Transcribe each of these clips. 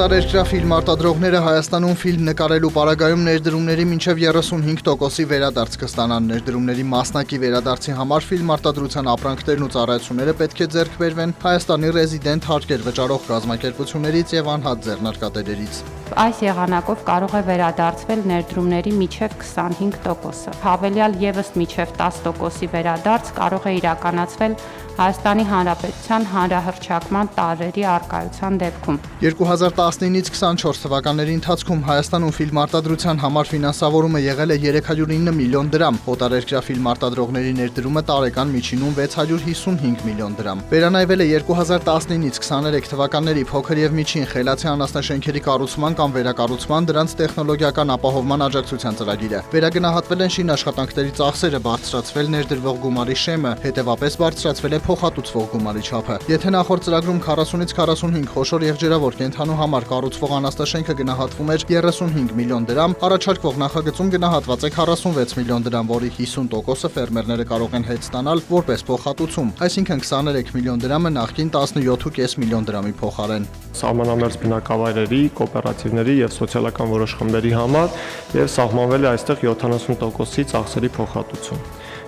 Օտարերկրյա ֆիլմ արտադրողները Հայաստանում ֆիլմ նկարելու պարագայում ներդրումների մինչև 35%-ի վերադարձ կստանան։ Ներդրումների մասնակի վերադարձի համար ֆիլմ արտադրության ապրանքներն ու ծառայությունները պետք է ձեռք բերվեն Հայաստանի ռեզիդենտ հարկեր վճարող կազմակերպություններից եւ անհատ ձեռնարկատերերից։ Այս եղանակով կարող է վերադարձվել ներդրումների մինչև 25%-ը։ Հավելյալ ևս մինչև 10%-ի վերադարձ կարող է իրականացվել Հայաստանի Հանրապետության հանրահռչակման տարրերի առկայության դեպքում։ 2019-ից 24 թվականների ընթացքում Հայաստանում ֆիլմ արտադրության համար ֆինանսավորումը եղել է 309 միլիոն դրամ, օտարերկրյա ֆիլմ արտադրողների ներդրումը տարեկան միջինում 655 միլիոն դրամ։ Վերանայվել է 2019-ից 23 թվականների փոքր եւ միջին խելացի անասնաշենքերի կառուցման կամ վերակառուցման, դրանց տեխնոլոգիական ապահովման աջակցության ծրագիրը։ Վերագնահատվել են շինաշխատանքների ծախսերը, բարձրացվել ներդրվող գումարի շեմը, հետևապես բարձրացվել է փոխհատուցվող գումարի չափը։ Եթե նախորդ ծրագրում 40-ից 45 խոշոր եղջերավոր կենդանու համար կառուցվող անասնաշենքը գնահատվում էր 35 միլիոն դրամ, առաջարկվող նախագծում գնահատված է 46 միլիոն դրամ, որի 50%-ը ֆերմերները կարող են հետ ստանալ որպես փոխհատուցում, այսինքն 23 միլիոն դրամը նախկին 17.5 միլիոն դրամի փոխարեն։ Սահմանամերձ բնակավայրերի, կոոպերատիվների եւ սոցիալական որոշ խմբերի համար եւ սահմանվել է այստեղ 70%-ի ծախսերի փոխհատուցում։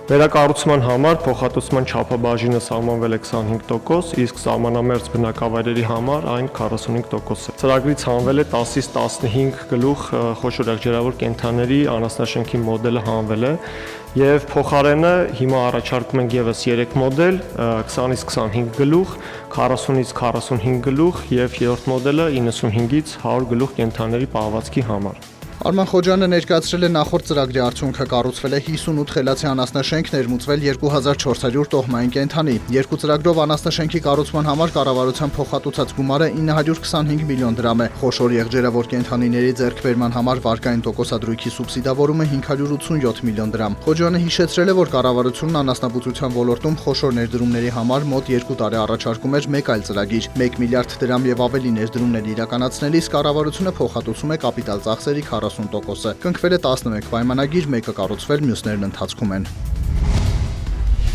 Վերակառուցման համար փոխհատուցման չափաբաժինը սահմանվել է 25%, իսկ սահմանամերձ բնակավայրերի համար այն 45% է։ Ծրագրից հանվել է 10-ից 15 գլուխ խոշոր եղջերավոր կենդանների անասնաշենքի մոդելը հանվել է եւ փոխարենը հիմա առաջարկում ենք եւս 3 մոդել 20-ից 25 գլուխ, 40-ից 45 գլուխ եւ երրորդ մոդելը 95-ից 100 գլուխ կենդանների պահվածքի համար։ Արման Խոջյանը ներկայացրել է նախորդ ծրագրի արդյունքը, կառուցվել է 58 խելացի անասնաշենք, ներմուծվել 2400 տոհմային կենդանի։ Երկու ծրագրով անասնաշենքի կառուցման համար կառավարության փոխհատուցած գումարը 925 միլիոն դրամ է։ Խոշոր եղջերավոր կենդանիների ձեռքբերման համար վարկային տոկոսադրույքի սուբսիդավորումը 587 միլիոն դրամ։ Խոջյանը հիշեցրել է, որ կառավարությունն անասնաբուծության ոլորտում խոշոր ներդրումների համար մոտ 2 տարի առաջարկում էր մեկ այլ ծրագիր։ 1 միլիարդ դրամ եւ ավելի ներդրումներ իրականացնելիս կառավարությունը փոխհատուցում է կապիտալ ծախսերի 40%-ը։ Կնքվել է 11 պայմանագիր, մեկը կառուցվել, մյուսներն ընթացքում են։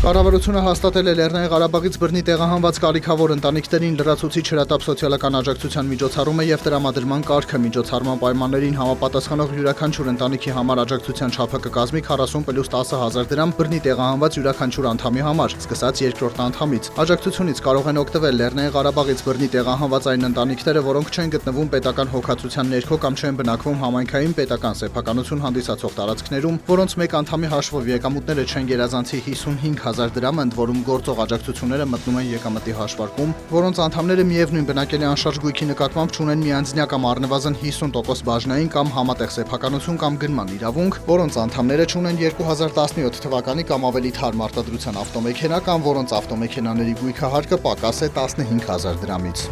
Կառավարությունը հաստատել է Լեռնային Ղարաբաղից բռնի տեղահանված կարիքավոր ընտանիքներին լրացուցիչ հրատապ սոցիալական աջակցության միջոցառումը եւ տրամադրման կարգը միջոցառման պայմաններին համապատասխանող յուրաքանչյուր ընտանիքի համար աջակցության չափը կկազմի 40+10,000 դրամ բռնի տեղահանված յուրաքանչյուր անդամի համար, սկսած երկրորդ անդամից։ Աջակցությունից կարող են օգտվել Լեռնային Ղարաբաղից բռնի տեղահանված այն ընտանիքները, որոնք չեն գտնվում պետական հոգացության ներքո կամ չեն բնակվում համայնքային պետական սեփականություն հանդիսացող տարածքներում, որոնց մեկ անդամի հաշվով եկամուտները չեն գերազանցի 55,000 դրամ, ընդ որում գործող աջակցությունները մտնում են եկամտի հաշվարկում, որոնց անդամները միևնույն բնակելի անշարժ գույքի նկատմամբ չունեն միանձնյա կամ առնվազն 50% բաժնային կամ համատեղ սեփականություն կամ գնման իրավունք, որոնց անդամները չունեն 2017 թվականի կամ ավելի թարմ արտադրության ավտոմեքենա կամ որոնց ավտոմեքենաների գույքահարկը պակաս է 15,000 դրամից։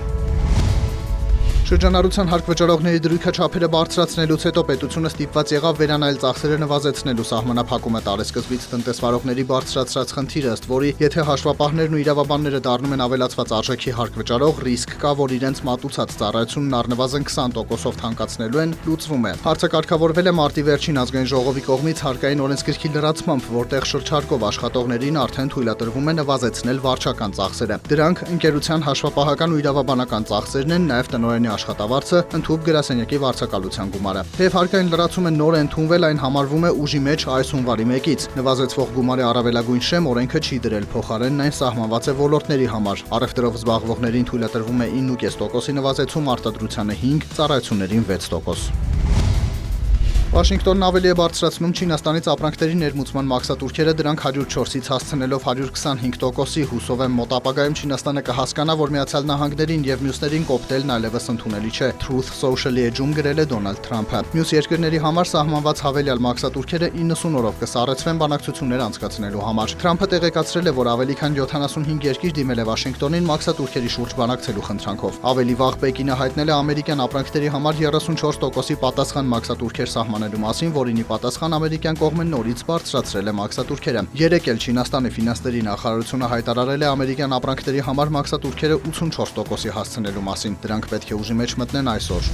Շրջանառության հարկ վճարողների դրույքա չափերը բարձրացնելուց հետո պետությունը ստիպված եղավ վերանայել ծախսերը նվազեցնելու սահմանափակումը տարեսկզբից տնտեսվարողների բարձրացրած խնդիրը, ըստ որի եթե հաշվապահներն ու իրավաբանները դառնում են ավելացված արժեքի հարկ վճարող, ռիսկ կա, որ իրենց մատուցած ծառայությունն առնվազն 20%-ով թանկացնելու են, լուծվում է։ Հարցը կարգավորվել է մարտի վերջին ազգային ժողովի կողմից հարկային օրենսգրքի լրացմամբ, որտեղ շրջարկով աշխատողներին արդեն թույլատրվում է նվազեցնել վարչական ծախսերը։ Դրանք ընկերության հաշվապահական ու իրավաբանական ծախսերն են, նաև տնօրենի աշխատավարձը, ընդհուպ գրասենյակի վարձակալության գումարը։ Թեև հարկային լրացումը նոր է ընդունվել, այն համարվում է ուժի մեջ այս հունվարի 1-ից։ Նվազեցվող գումարի առավելագույն շեմ օրենքը չի դրել, փոխարենն այն սահմանված է ոլորտների համար։ Առևտրով զբաղվողներին թույլատրվում է 9.5%-ի նվազեցում, արտադրությանը 5%, ծառայություններին 6%։ Վաշինգտոնն ավելի է բարձրացնում Չինաստանից ապրանքների ներմուծման մաքսատուրքերը, դրանք 104-ից հասցնելով 125%-ի, հուսով եմ մոտ ապագայում Չինաստանը կհասկանա, որ Միացյալ Նահանգներին եւ մյուսներին կոպտելն այլևս ընդունելի չէ։ Truth Social-ի էջում գրել է Դոնալդ Թրամփը։ Մյուս երկրների համար սահմանված հավելյալ մաքսատուրքերը 90 օրով կսառեցվեն բանակցություններ անցկացնելու համար։ Թրամփը տեղեկացրել է, որ ավելի քան 75 երկիր դիմել է Վաշինգտոնին մաքսատուրքերի շուրջ բանակցելու խնդրանքով։ Ավելի վաղ Պեկինը հայտնել է ամերիկյան ապրանքների համար 34%-ի պատասխան մաքսատուրքեր սահմանելու մասին, որին ի պատասխան ամերիկյան կողմը նորից բարձրացրել է մաքսատուրքերը։ Երեկ էլ Չինաստանի ֆինանսների նախարարությունը հայտարարել է ամերիկյան ապրանքների համար մաքսատուրքերը 84%-ի հասցնելու մասին։ Դրանք պետք է ուժի մեջ մտնեն այսօր։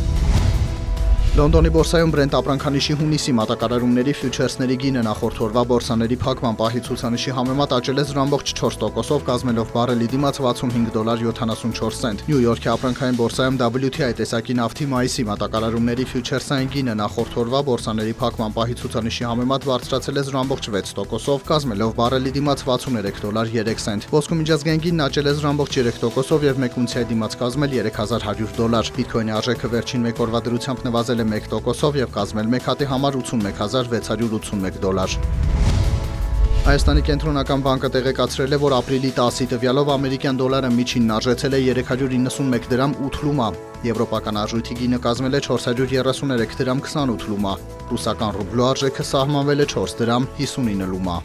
Լոնդոնի բորսայում Brent ապրանքանիշի հունիսի մատակարարումների ֆյուչերսների գինը նախորդ օրվա բորսաների փակման պահի ցուցանիշի համեմատ աճել է 0.4%-ով, կազմելով բարելի դիմաց $65.74։ Նյու Յորքի ապրանքային բորսայում WTI տեսակի նավթի մայիսի մատակարարումների ֆյուչերսային գինը նախորդ օրվա բորսաների փակման պահի ցուցանիշի համեմատ բարձրացել է 0.6%-ով, կազմելով բարելի դիմաց $63.3։ Ոսկու միջազգային գինն աճել է 0.3%-ով եւ 1 ունցիայի դիմաց կազմել $3100։ Բիթքոյնի արժեքը վերջին մեկ օրվա դրությամբ նվազել 1%-ով եւ կազմել 1 հատի համար $81681։ Հայաստանի կենտրոնական բանկը տեղեկացրել է, որ ապրիլի 10-ի տվյալով ամերիկյան դոլարը միջինն արժեցել է 391 դրամ 8 լումա, եվրոպական արժույթի գինը կազմել է 433 դրամ 28 լումա, ռուսական ռուբլու արժեքը սահմանվել է 4 դրամ 59 լումա։